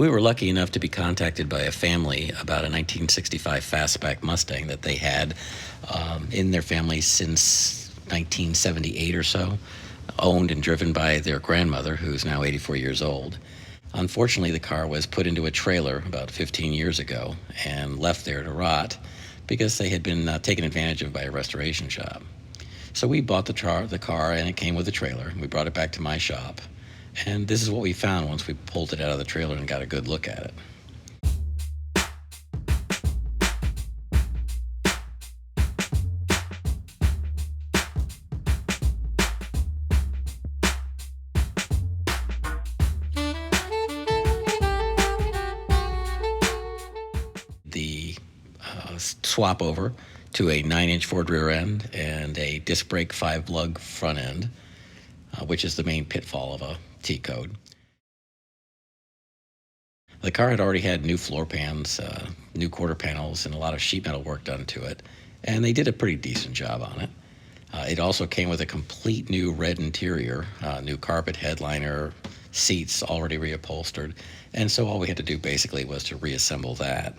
We were lucky enough to be contacted by a family about a 1965 Fastback Mustang that they had in their family since 1978 or so, owned and driven by their grandmother, who's now 84 years old. Unfortunately, the car was put into a trailer about 15 years ago and left there to rot because they had been taken advantage of by a restoration shop. So we bought the car, and it came with a trailer. We brought it back to my shop, and this is what we found once we pulled it out of the trailer and got a good look at it. The swap over to a 9-inch Ford rear end and a disc brake 5-lug front end, which is the main pitfall of a T-code. The car had already had new floor pans, new quarter panels, and a lot of sheet metal work done to it, and they did a pretty decent job on it. It also came with a complete new red interior, new carpet, headliner, seats already reupholstered, and so all we had to do basically was to reassemble that.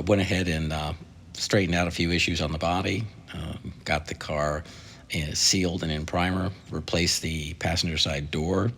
Went ahead and straightened out a few issues on the body, got the car sealed and in primer, replaced the passenger side door.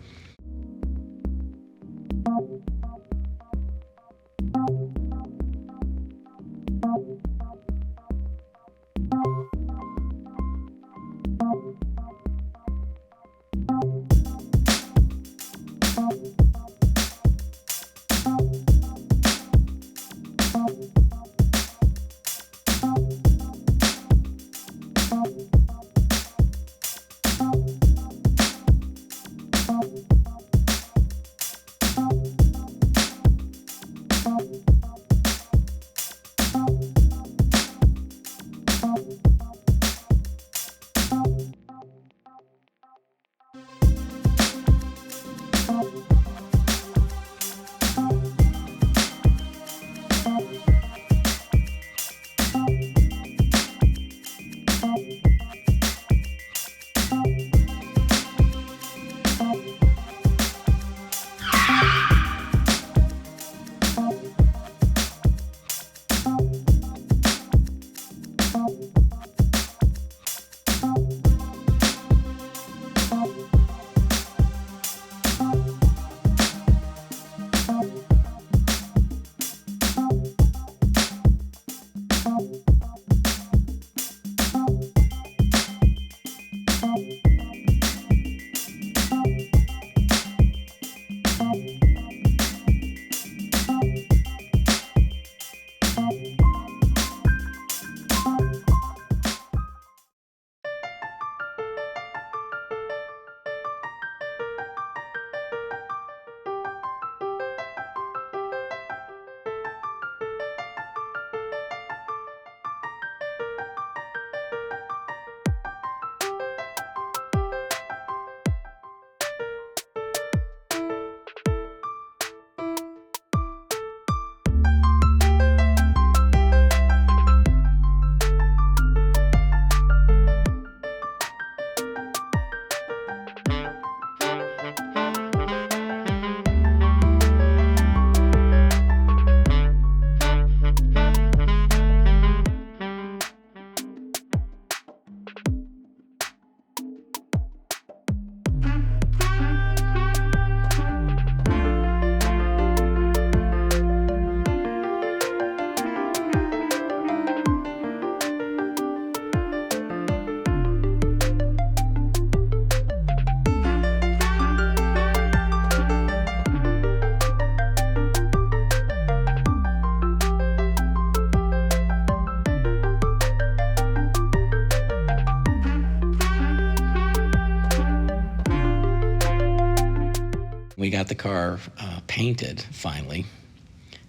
We got the car painted finally.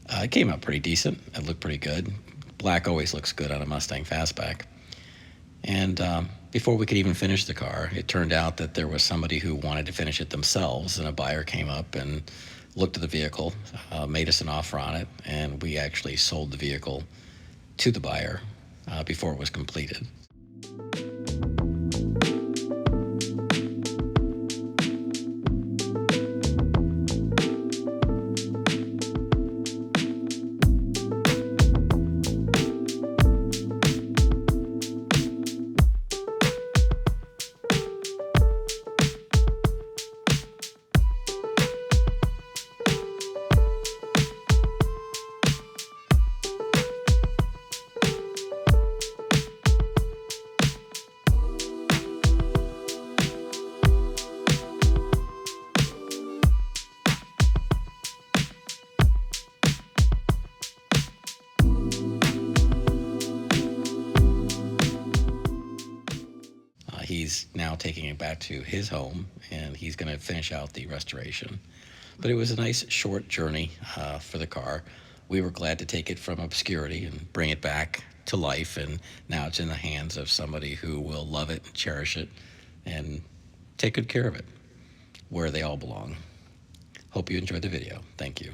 It came out pretty decent. It looked pretty good. Black always looks good on a Mustang Fastback. And before we could even finish the car, it turned out that there was somebody who wanted to finish it themselves, and a buyer came up and looked at the vehicle, made us an offer on it, and we actually sold the vehicle to the buyer before it was completed. He's now taking it back to his home, and he's going to finish out the restoration. But it was a nice short journey for the car. We were glad to take it from obscurity and bring it back to life, and now it's in the hands of somebody who will love it, cherish it, and take good care of it, where they all belong. Hope you enjoyed the video. Thank you.